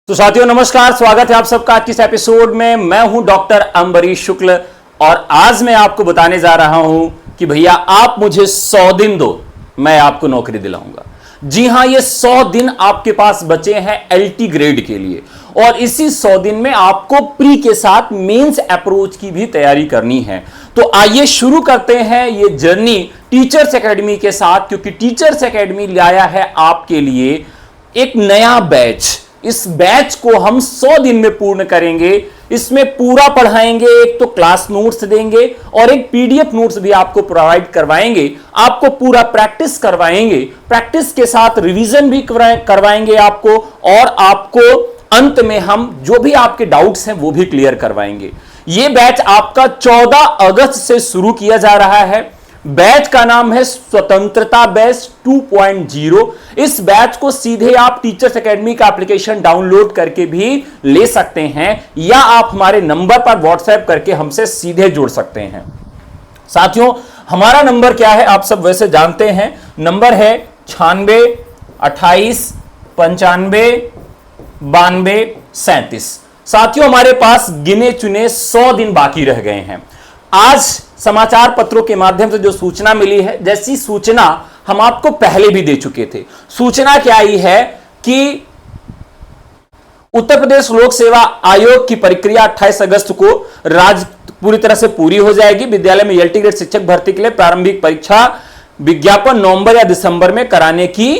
तो साथियों नमस्कार, स्वागत है आप सबका आज के इस एपिसोड में। मैं हूं डॉक्टर अम्बरीश शुक्ल और आज मैं आपको बताने जा रहा हूं कि भैया आप मुझे 100 दिन दो, मैं आपको नौकरी दिलाऊंगा। जी हां, ये 100 दिन आपके पास बचे हैं एलटी ग्रेड के लिए और इसी 100 दिन में आपको प्री के साथ मेंस अप्रोच की भी तैयारी करनी है। तो आइए शुरू करते हैं ये जर्नी टीचर्स एकेडमी के साथ, क्योंकि टीचर्स एकेडमी लाया है आपके लिए एक नया बैच। इस बैच को हम 100 दिन में पूर्ण करेंगे। इसमें पूरा पढ़ाएंगे, एक तो क्लास नोट्स देंगे और एक पीडीएफ नोट्स भी आपको प्रोवाइड करवाएंगे। आपको पूरा प्रैक्टिस करवाएंगे, प्रैक्टिस के साथ रिवीजन भी करवाएंगे आपको और आपको अंत में हम जो भी आपके डाउट्स हैं वो भी क्लियर करवाएंगे। यह बैच आपका 14 अगस्त से शुरू किया जा रहा है। बैच का नाम है स्वतंत्रता बैच 2.0। इस बैच को सीधे आप टीचर्स एकेडमी का एप्लीकेशन डाउनलोड करके भी ले सकते हैं या आप हमारे नंबर पर व्हाट्सएप करके हमसे सीधे जुड़ सकते हैं। साथियों, हमारा नंबर क्या है आप सब वैसे जानते हैं। नंबर है 96 28 95 92 37। साथियों, हमारे पास गिने चुने 100 दिन बाकी रह गए हैं। आज समाचार पत्रों के माध्यम से जो सूचना मिली है, जैसी सूचना हम आपको पहले भी दे चुके थे। सूचना क्या आई है कि उत्तर प्रदेश लोक सेवा आयोग की प्रक्रिया 28 अगस्त को पूरी तरह से पूरी हो जाएगी। विद्यालय में एलटी ग्रेड शिक्षक भर्ती के लिए प्रारंभिक परीक्षा विज्ञापन नवंबर या दिसंबर में कराने की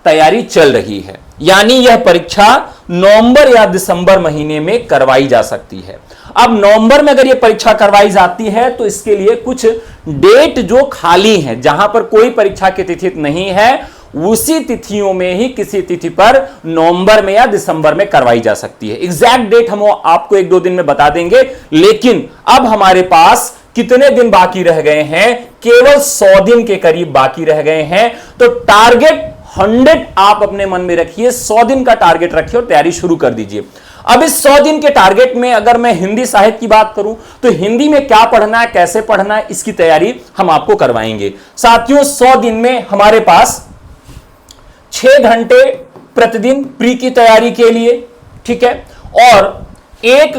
तैयारी चल रही है। यानी यह परीक्षा नवंबर या दिसंबर महीने में करवाई जा सकती है। अब नवंबर में अगर यह परीक्षा करवाई जाती है तो इसके लिए कुछ डेट जो खाली हैं, जहां पर कोई परीक्षा की तिथि नहीं है, उसी तिथियों में ही किसी तिथि पर नवंबर में या दिसंबर में करवाई जा सकती है। एग्जैक्ट डेट हम आपको 1-2 दिन में बता देंगे। लेकिन अब हमारे पास कितने दिन बाकी रह गए हैं? केवल 100 दिन के करीब बाकी रह गए हैं। तो टारगेट 100 आप अपने मन में रखिए, 100 दिन का टारगेट रखिए और तैयारी शुरू कर दीजिए। अब इस 100 दिन के टारगेट में अगर मैं हिंदी साहित्य की बात करूं तो हिंदी में क्या पढ़ना है, कैसे पढ़ना है, इसकी तैयारी हम आपको करवाएंगे। साथियों, 100 दिन में हमारे पास 6 घंटे प्रतिदिन प्री की तैयारी के लिए, ठीक है, और 1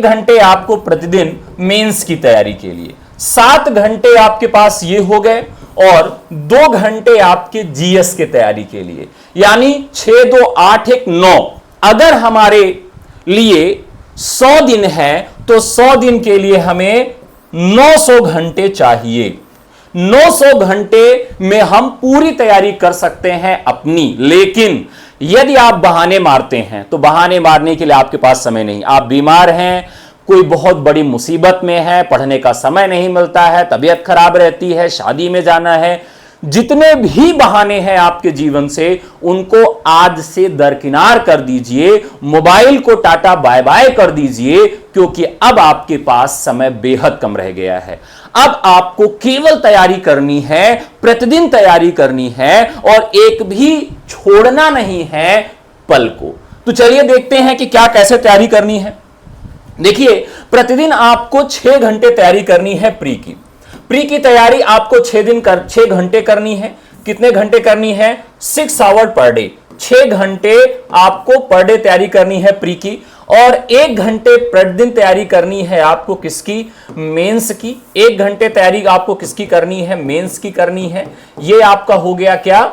घंटे आपको प्रतिदिन मेंस की तैयारी के लिए। 7 घंटे आपके पास ये हो गए और 2 घंटे आपके जीएस के तैयारी के लिए। यानी 6 2 8 1 9। अगर हमारे लिए 100 दिन है तो 100 दिन के लिए हमें 900 घंटे चाहिए। 900 घंटे में हम पूरी तैयारी कर सकते हैं अपनी। लेकिन यदि आप बहाने मारते हैं तो बहाने मारने के लिए आपके पास समय नहीं। आप बीमार हैं, कोई बहुत बड़ी मुसीबत में है, पढ़ने का समय नहीं मिलता है, तबीयत खराब रहती है, शादी में जाना है, जितने भी बहाने हैं आपके जीवन से उनको आज से दरकिनार कर दीजिए। मोबाइल को टाटा बाय बाय कर दीजिए, क्योंकि अब आपके पास समय बेहद कम रह गया है। अब आपको केवल तैयारी करनी है, प्रतिदिन तैयारी करनी है और एक भी छोड़ना नहीं है पल को। तो चलिए देखते हैं कि क्या कैसे तैयारी करनी है। देखिए, प्रतिदिन आपको 6 घंटे तैयारी करनी है प्री की। प्री की तैयारी आपको 6 घंटे करनी है। कितने घंटे करनी है? 6 आवर पर डे। 6 घंटे आपको पर डे तैयारी करनी है प्री की और 1 घंटे प्रतिदिन तैयारी करनी है आपको किसकी? मेंस की। 1 घंटे तैयारी आपको किसकी करनी है? मेंस की करनी है। यह आपका हो गया क्या?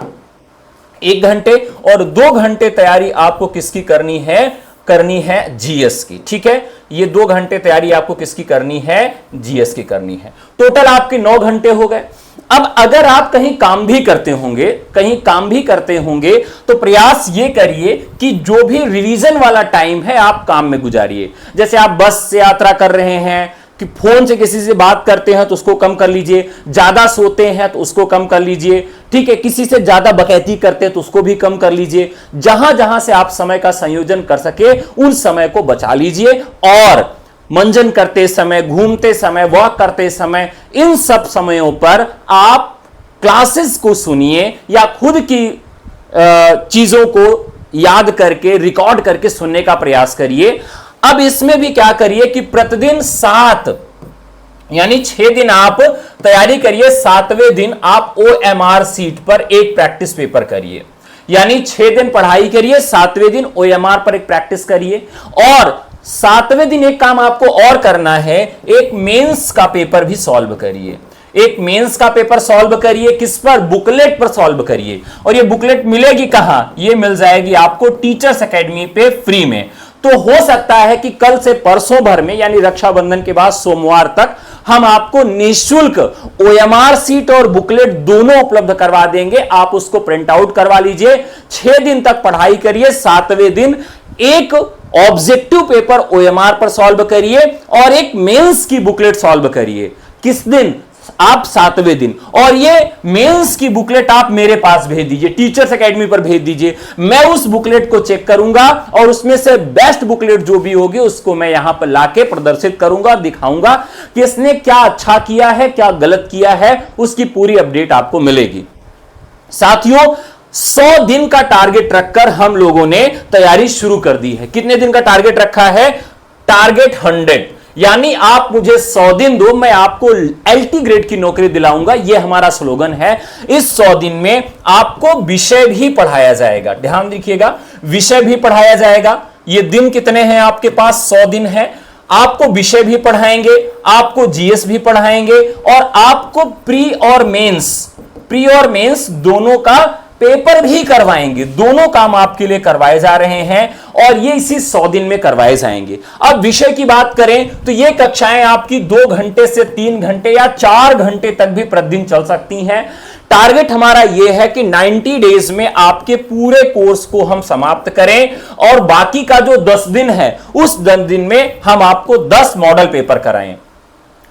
1 घंटे। और 2 घंटे तैयारी आपको किसकी करनी है जीएस की। ठीक है, ये 2 घंटे तैयारी आपको किसकी करनी है? जीएस की करनी है। टोटल आपके 9 घंटे हो गए। अब अगर आप कहीं काम भी करते होंगे तो प्रयास ये करिए कि जो भी रिवीजन वाला टाइम है आप काम में गुजारिए। जैसे आप बस से यात्रा कर रहे हैं, कि फोन से किसी से बात करते हैं तो उसको कम कर लीजिए, ज्यादा सोते हैं तो उसको कम कर लीजिए, ठीक है, किसी से ज्यादा बकैती करते हैं तो उसको भी कम कर लीजिए। जहां जहां से आप समय का संयोजन कर सके उन समय को बचा लीजिए और मंजन करते समय, घूमते समय, वॉक करते समय, इन सब समयों पर आप क्लासेस को सुनिए या खुद की चीजों को याद करके रिकॉर्ड करके सुनने का प्रयास करिए। अब इसमें भी क्या करिए कि प्रतिदिन 7 यानी 6 दिन आप तैयारी करिए, 7वें दिन आप OMR सीट पर एक प्रैक्टिस पेपर करिए। यानी 6 दिन पढ़ाई करिए, 7वें दिन ओएमआर पर एक प्रैक्टिस करिए। और 7वें दिन एक काम आपको और करना है, एक मेंस का पेपर भी सॉल्व करिए। एक मेंस का पेपर सॉल्व करिए, किस पर? बुकलेट पर सॉल्व करिए। और ये बुकलेट मिलेगी कहां? ये मिल जाएगी आपको टीचर्स एकेडमी पे फ्री में। तो हो सकता है कि कल से परसों भर में, यानी रक्षाबंधन के बाद सोमवार तक, हम आपको निःशुल्क ओएमआर सीट और बुकलेट दोनों उपलब्ध करवा देंगे। आप उसको प्रिंट आउट करवा लीजिए। 6 दिन तक पढ़ाई करिए, 7वें दिन एक ऑब्जेक्टिव पेपर ओएमआर पर सॉल्व करिए और एक मेंस की बुकलेट सॉल्व करिए। किस दिन? आप 7वें दिन। और ये मेंस की बुकलेट आप मेरे पास भेज दीजिए, टीचर्स एकेडमी पर भेज दीजिए। मैं उस बुकलेट को चेक करूंगा और उसमें से बेस्ट बुकलेट जो भी होगी उसको मैं यहां पर लाके प्रदर्शित करूंगा, दिखाऊंगा कि इसने क्या अच्छा किया है, क्या गलत किया है, उसकी पूरी अपडेट आपको मिलेगी। साथियों, 100 दिन का टारगेट रखकर हम लोगों ने तैयारी शुरू कर दी है। कितने दिन का टारगेट रखा है? टारगेट 100, यानी आप मुझे 100 दिन दो, मैं आपको एलटी ग्रेड की नौकरी दिलाऊंगा। यह हमारा स्लोगन है। इस 100 दिन में आपको विषय भी पढ़ाया जाएगा। ध्यान रखिएगा, विषय भी पढ़ाया जाएगा। ये दिन कितने हैं आपके पास? 100 दिन है। आपको विषय भी पढ़ाएंगे, आपको जीएस भी पढ़ाएंगे और आपको प्री और मेंस दोनों का पेपर भी करवाएंगे। दोनों काम आपके लिए करवाए जा रहे हैं और ये इसी 100 दिन में करवाए जाएंगे। अब विषय की बात करें तो ये कक्षाएं आपकी 2 घंटे से 3 घंटे या 4 घंटे तक भी प्रतिदिन चल सकती हैं। टारगेट हमारा यह है कि 90 डेज में आपके पूरे कोर्स को हम समाप्त करें और बाकी का जो 10 दिन है उस 10 दिन में हम आपको 10 मॉडल पेपर कराएं।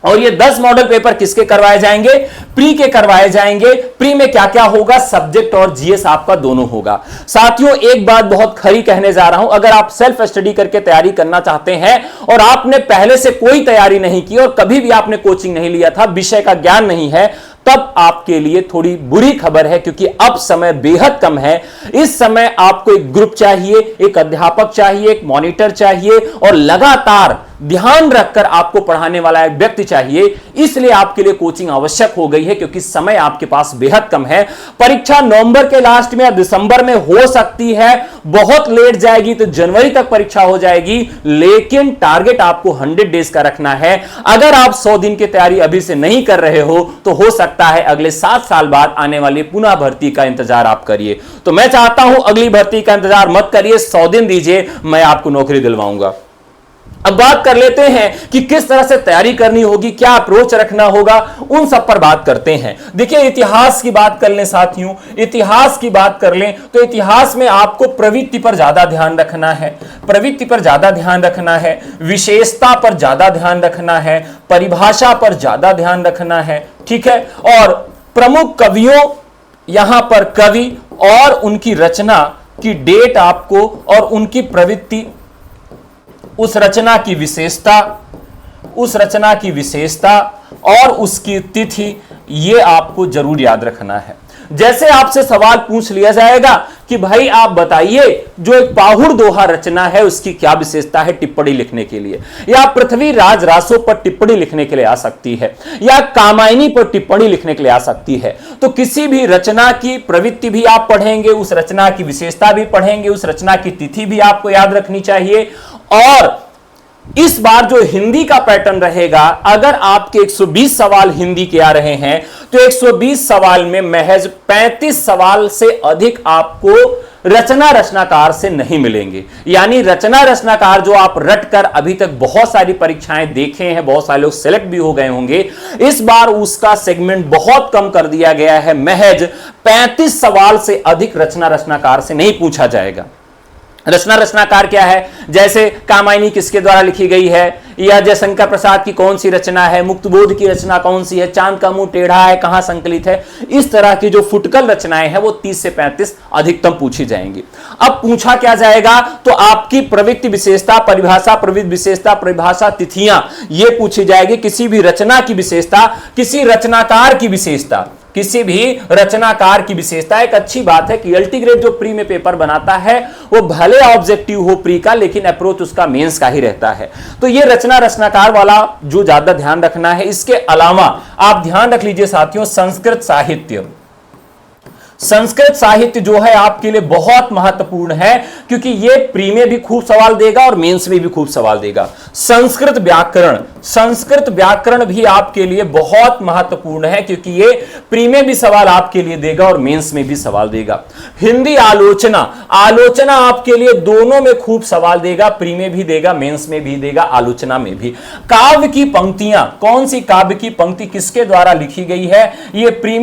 और ये 10 मॉडल पेपर किसके करवाए जाएंगे? प्री के करवाए जाएंगे। प्री में क्या क्या होगा? सब्जेक्ट और जीएस आपका दोनों होगा। साथियों, एक बात बहुत खरी कहने जा रहा हूं, अगर आप सेल्फ स्टडी करके तैयारी करना चाहते हैं और आपने पहले से कोई तैयारी नहीं की और कभी भी आपने कोचिंग नहीं लिया था, विषय का ज्ञान नहीं है, तब आपके लिए थोड़ी बुरी खबर है, क्योंकि अब समय बेहद कम है। इस समय आपको एक ग्रुप चाहिए, एक अध्यापक चाहिए, एक मॉनिटर चाहिए और लगातार ध्यान रखकर आपको पढ़ाने वाला एक व्यक्ति चाहिए। इसलिए आपके लिए कोचिंग आवश्यक हो गई है, क्योंकि समय आपके पास बेहद कम है। परीक्षा नवंबर के लास्ट में या दिसंबर में हो सकती है, बहुत लेट जाएगी तो जनवरी तक परीक्षा हो जाएगी, लेकिन टारगेट आपको 100 डेज का रखना है। अगर आप 100 दिन की तैयारी अभी से नहीं कर रहे हो तो हो सकता है अगले 7 साल बाद आने वाली पुनः भर्ती का इंतजार आप करिए। तो मैं चाहता हूं अगली भर्ती का इंतजार मत करिए, 100 दिन दीजिए, मैं आपको नौकरी दिलवाऊंगा। अब बात कर लेते हैं कि किस तरह से तैयारी करनी होगी, क्या अप्रोच रखना होगा, उन सब पर बात करते हैं। देखिए, इतिहास की बात कर लें साथियों, इतिहास की बात कर लें तो इतिहास में आपको प्रवृत्ति पर ज्यादा ध्यान रखना है, प्रवृत्ति पर ज्यादा ध्यान रखना है, विशेषता पर ज्यादा ध्यान रखना है, परिभाषा पर ज्यादा ध्यान रखना है, ठीक है। और प्रमुख कवियों, यहां पर कवि और उनकी रचना की डेट आपको और उनकी प्रवृत्ति, उस रचना की विशेषता और उसकी तिथि, ये आपको जरूर याद रखना है। जैसे आपसे सवाल पूछ लिया जाएगा कि भाई आप बताइए जो एक पाहुड़ दोहा रचना है उसकी क्या विशेषता है टिप्पणी लिखने के लिए, या पृथ्वी राज रासों पर टिप्पणी लिखने के लिए आ सकती है, या कामायनी पर टिप्पणी लिखने के लिए आ सकती है। तो किसी भी रचना की प्रवृत्ति भी आप पढ़ेंगे, उस रचना की विशेषता भी पढ़ेंगे, उस रचना की तिथि भी आपको याद रखनी चाहिए। और इस बार जो हिंदी का पैटर्न रहेगा, अगर आपके 120 सवाल हिंदी के आ रहे हैं तो 120 सवाल में महज 35 सवाल से अधिक आपको रचना रचनाकार से नहीं मिलेंगे। यानी रचना रचनाकार जो आप रट कर अभी तक बहुत सारी परीक्षाएं देखे हैं, बहुत सारे लोग सेलेक्ट भी हो गए होंगे, इस बार उसका सेगमेंट बहुत कम कर दिया गया है। महज 35 सवाल से अधिक रचना रचनाकार से नहीं पूछा जाएगा। रचना रचनाकार क्या है? जैसे कामायनी किसके द्वारा लिखी गई है, या जयशंकर प्रसाद की कौन सी रचना है, मुक्तबोध की रचना कौन सी है, चांद का मुंह टेढ़ा है कहां संकलित है। इस तरह की जो फुटकल रचनाएं हैं वो 30 से 35 अधिकतम पूछी जाएंगी। अब पूछा क्या जाएगा तो आपकी प्रवृत्ति विशेषता, परिभाषा, प्रवृत्ति विशेषता, परिभाषा, तिथियां, ये पूछी जाएगी। किसी भी रचना की विशेषता, किसी रचनाकार की विशेषता, किसी भी रचनाकार की विशेषता। एक अच्छी बात है कि एलटी ग्रेड जो प्री में पेपर बनाता है वो भले ऑब्जेक्टिव हो प्री का, लेकिन अप्रोच उसका मेंस का ही रहता है। तो ये रचना रचनाकार वाला जो ज्यादा ध्यान रखना है। इसके अलावा आप ध्यान रख लीजिए साथियों, संस्कृत साहित्य, संस्कृत साहित्य जो है आपके लिए बहुत महत्वपूर्ण है, क्योंकि ये प्री में भी खूब सवाल देगा और मेंस में भी खूब सवाल देगा। संस्कृत व्याकरण भी आपके लिए बहुत महत्वपूर्ण है, क्योंकि ये प्री में भी सवाल आपके लिए देगा और मेंस में भी सवाल देगा। हिंदी आलोचना आपके लिए दोनों में खूब सवाल देगा, प्री में भी देगा, मेंस में भी देगा, आलोचना में भी। काव्य की पंक्तियां, कौन सी काव्य की पंक्ति किसके द्वारा लिखी गई है, ये प्री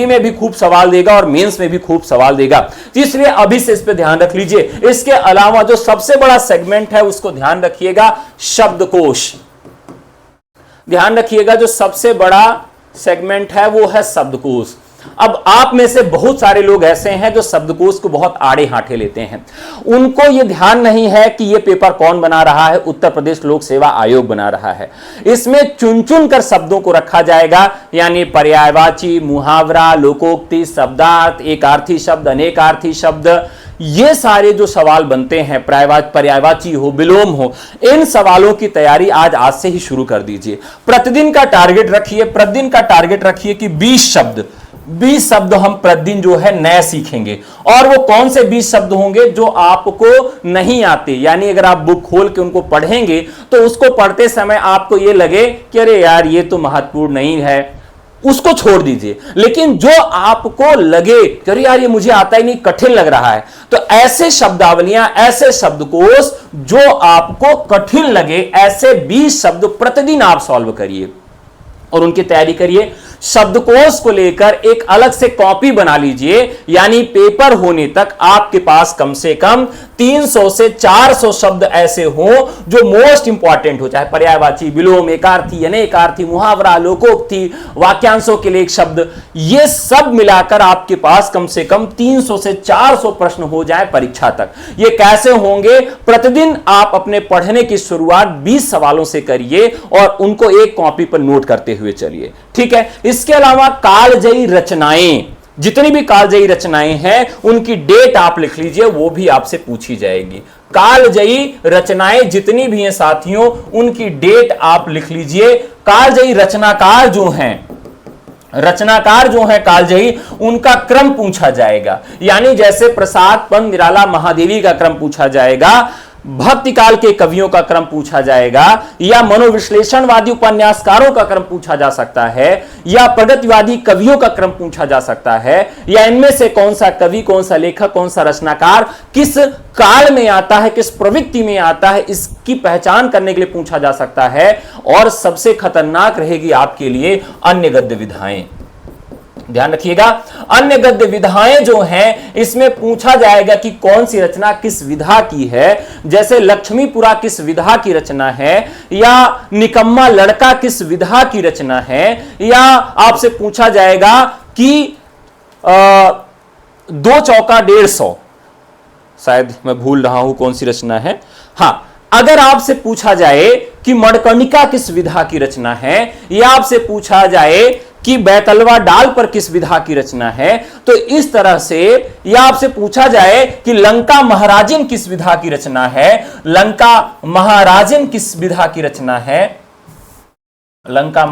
में भी खूब सवाल देगा और मेंस में भी खूब सवाल देगा। इसलिए अभी से इस पे ध्यान रख लीजिए। इसके अलावा जो सबसे बड़ा सेगमेंट है उसको ध्यान रखिएगा, शब्दकोश। ध्यान रखिएगा, जो सबसे बड़ा सेगमेंट है वो है शब्दकोश। अब आप में से बहुत सारे लोग ऐसे हैं जो शब्दकोश को बहुत आड़े हाथे लेते हैं। उनको यह ध्यान नहीं है कि यह पेपर कौन बना रहा है, उत्तर प्रदेश लोक सेवा आयोग बना रहा है। इसमें चुन चुन कर शब्दों को रखा जाएगा, यानी पर्यायवाची, मुहावरा, लोकोक्ति, शब्दार्थ, एकार्थी शब्द, अनेकार्थी शब्द, ये सारे जो सवाल बनते हैं, पर्यायवाची हो, विलोम हो, इन सवालों की तैयारी आज से ही शुरू कर दीजिए। प्रतिदिन का टारगेट रखिए कि 20 शब्द हम प्रतिदिन जो है नए सीखेंगे। और वो कौन से 20 शब्द होंगे जो आपको नहीं आते, यानी अगर आप बुक खोल के उनको पढ़ेंगे तो उसको पढ़ते समय आपको ये लगे कि अरे यार ये तो महत्वपूर्ण नहीं है, उसको छोड़ दीजिए। लेकिन जो आपको लगे कि अरे यार ये मुझे आता ही नहीं, कठिन लग रहा है, तो ऐसे शब्दावलियां, ऐसे शब्दकोश जो आपको कठिन लगे, ऐसे 20 शब्द प्रतिदिन आप सॉल्व करिए और उनकी तैयारी करिए। शब्दकोश को लेकर एक अलग से कॉपी बना लीजिए, यानी पेपर होने तक आपके पास कम से कम 300 से 400 शब्द ऐसे हों जो मोस्ट इंपॉर्टेंट हो, चाहे पर्यायवाची, विलोम, एकार्थी, अनेकार्थी, मुहावरा, लोकोक्ति, वाक्यांशों के लिए एक शब्द, ये सब मिलाकर आपके पास कम से कम 300 से 400 प्रश्न हो जाए परीक्षा तक। ये कैसे होंगे? प्रतिदिन आप अपने पढ़ने की शुरुआत 20 सवालों से करिए और उनको एक कॉपी पर नोट करते हुए चलिए, ठीक है। इसके अलावा कालजयी रचनाएं, जितनी भी कालजयी रचनाएं हैं उनकी डेट आप लिख लीजिए, वो भी आपसे पूछी जाएगी। कालजयी रचनाएं जितनी भी हैं साथियों, उनकी डेट आप लिख लीजिए। कालजयी रचनाकार जो हैं कालजयी, उनका क्रम पूछा जाएगा, यानी जैसे प्रसाद पंत, निराला महादेवी का क्रम पूछा जाएगा, भक्ति काल के कवियों का क्रम पूछा जाएगा, या मनोविश्लेषणवादी उपन्यासकारों का क्रम पूछा जा सकता है, या प्रगतिवादी कवियों का क्रम पूछा जा सकता है, या इनमें से कौन सा कवि, कौन सा लेखक, कौन सा रचनाकार किस काल में आता है, किस प्रवृत्ति में आता है, इसकी पहचान करने के लिए पूछा जा सकता है। और सबसे खतरनाक रहेगी आपके लिए अन्य गद्य विधाएं। ध्यान रखिएगा, अन्य गद्य विधाएं जो हैं इसमें पूछा जाएगा कि कौन सी रचना किस विधा की है, जैसे लक्ष्मीपुरा किस विधा की रचना है, या निकम्मा लड़का किस विधा की रचना है, या आपसे पूछा जाएगा कि 2 चौका 150, शायद मैं भूल रहा हूं कौन सी रचना है। हां, अगर आपसे पूछा जाए कि मणिकर्णिका किस विधा की रचना है, या आपसे पूछा जाए कि बैतलवा डाल पर किस विधा की रचना है, तो इस तरह से, या आपसे पूछा जाए कि लंका महाराजिन किस विधा की रचना है, लंका महाराजिन किस विधा की रचना है, लंका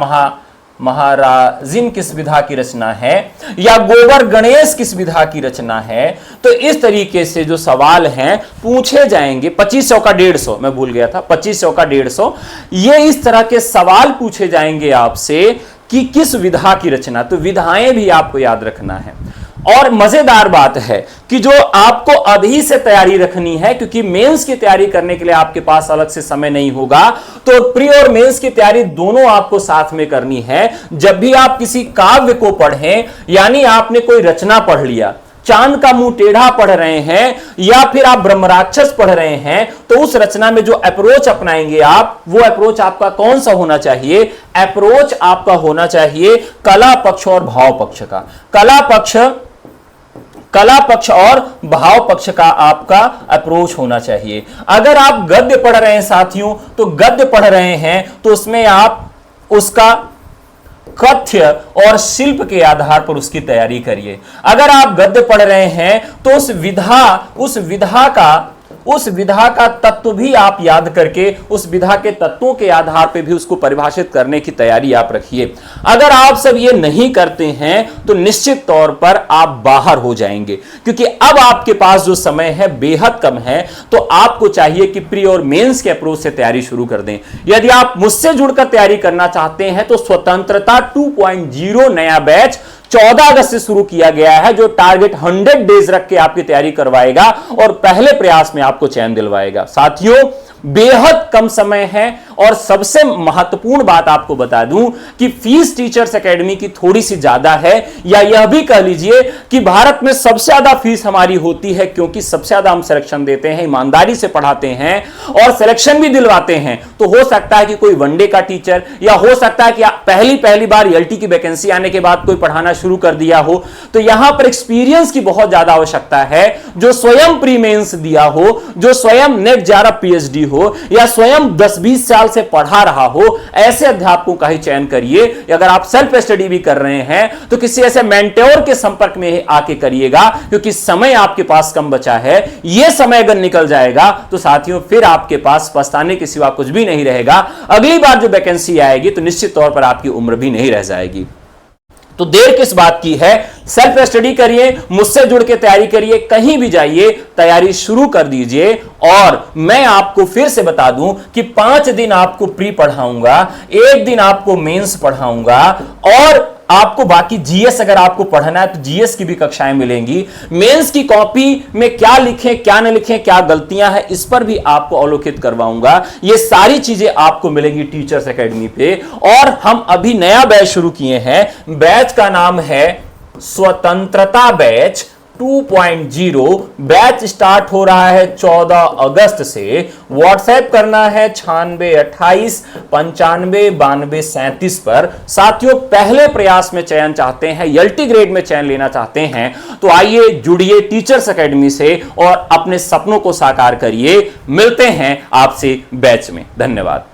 महाराजिन किस विधा की रचना है, या गोबर गणेश किस विधा की रचना है, तो इस तरीके से जो सवाल हैं पूछे जाएंगे। 2500 का 150, मैं भूल गया था, 2500 का 150, ये इस तरह के सवाल पूछे जाएंगे आपसे कि किस विधा की रचना। तो विधाएं भी आपको याद रखना है। और मजेदार बात है कि जो आपको अभी से तैयारी रखनी है, क्योंकि मेंस की तैयारी करने के लिए आपके पास अलग से समय नहीं होगा, तो प्री और मेंस की तैयारी दोनों आपको साथ में करनी है। जब भी आप किसी काव्य को पढ़ें, यानी आपने कोई रचना पढ़ लिया, चांद का मुंह टेढ़ा पढ़ रहे हैं, या फिर आप ब्रह्मराक्षस पढ़ रहे हैं, तो उस रचना में जो अप्रोच अपनाएंगे आप, वो अप्रोच आपका कौन सा होना चाहिए? अप्रोच आपका होना चाहिए कला पक्ष और भाव पक्ष का। कला पक्ष और भाव पक्ष का आपका अप्रोच होना चाहिए। अगर आप गद्य पढ़ रहे हैं साथियों, तो गद्य पढ़ रहे हैं तो उसमें आप उसका कथ्य और शिल्प के आधार पर उसकी तैयारी करिए। अगर आप गद्य पढ़ रहे हैं तो उस विधा का उस विधा का तत्व भी आप याद करके उस विधा के तत्वों के आधार पर भी उसको परिभाषित करने की तैयारी आप रखिए। अगर आप सब ये नहीं करते हैं तो निश्चित तौर पर आप बाहर हो जाएंगे, क्योंकि अब आपके पास जो समय है बेहद कम है। तो आपको चाहिए कि प्री और मेंस के अप्रोच से तैयारी शुरू कर दें। यदि आप मुझसे जुड़कर तैयारी करना चाहते हैं तो स्वतंत्रता 2.0 नया बैच 14 अगस्त से शुरू किया गया है, जो टारगेट 100 डेज रख के आपकी तैयारी करवाएगा और पहले प्रयास में आपको चयन दिलवाएगा। साथियों, बेहद कम समय है और सबसे महत्वपूर्ण बात आपको बता दूं कि फीस टीचर्स एकेडमी की थोड़ी सी ज्यादा है, या यह भी कह लीजिए कि भारत में सबसे ज्यादा फीस हमारी होती है, क्योंकि सबसे ज्यादा हम सिलेक्शन देते हैं, ईमानदारी से पढ़ाते हैं और सिलेक्शन भी दिलवाते हैं। तो हो सकता है कि कोई वनडे का टीचर, या हो सकता है कि पहली बार एलटी की वैकेंसी आने के बाद कोई पढ़ाना शुरू कर दिया हो, तो यहां पर एक्सपीरियंस की बहुत ज्यादा आवश्यकता है। जो स्वयं प्री मेंस दिया हो, जो स्वयं नेट जारा पीएचडी हो, या स्वयं 10-20 साल से पढ़ा रहा हो, ऐसे अध्यापकों का ही चयन करिए। अगर आप सेल्फ स्टडी भी कर रहे हैं तो किसी ऐसे मेंटोर के संपर्क में आके करिएगा, क्योंकि समय आपके पास कम बचा है। यह समय अगर निकल जाएगा तो साथियों फिर आपके पास पछताने के सिवा कुछ भी नहीं रहेगा। अगली बार जो वैकेंसी आएगी तो निश्चित तौर पर आपकी उम्र भी नहीं रह जाएगी। तो देर किस बात की है? सेल्फ स्टडी करिए, मुझसे जुड़ के तैयारी करिए, कहीं भी जाइए, तैयारी शुरू कर दीजिए। और मैं आपको फिर से बता दूं कि 5 दिन आपको प्री पढ़ाऊंगा, 1 दिन आपको मेंस पढ़ाऊंगा, और आपको बाकी जीएस अगर आपको पढ़ना है तो जीएस की भी कक्षाएं मिलेंगी। मेंस की कॉपी में क्या लिखें, क्या न लिखें, क्या गलतियां हैं, इस पर भी आपको अवलोकित करवाऊंगा। ये सारी चीजें आपको मिलेंगी टीचर्स एकेडमी पे। और हम अभी नया बैच शुरू किए हैं, बैच का नाम है स्वतंत्रता बैच 2.0। बैच स्टार्ट हो रहा है 14 अगस्त से। व्हाट्सएप करना है 9628 95 92 37 पर। साथियों, पहले प्रयास में चयन चाहते हैं, एलटी ग्रेड में चयन लेना चाहते हैं, तो आइए जुड़िए टीचर्स एकेडमी से और अपने सपनों को साकार करिए। मिलते हैं आपसे बैच में। धन्यवाद।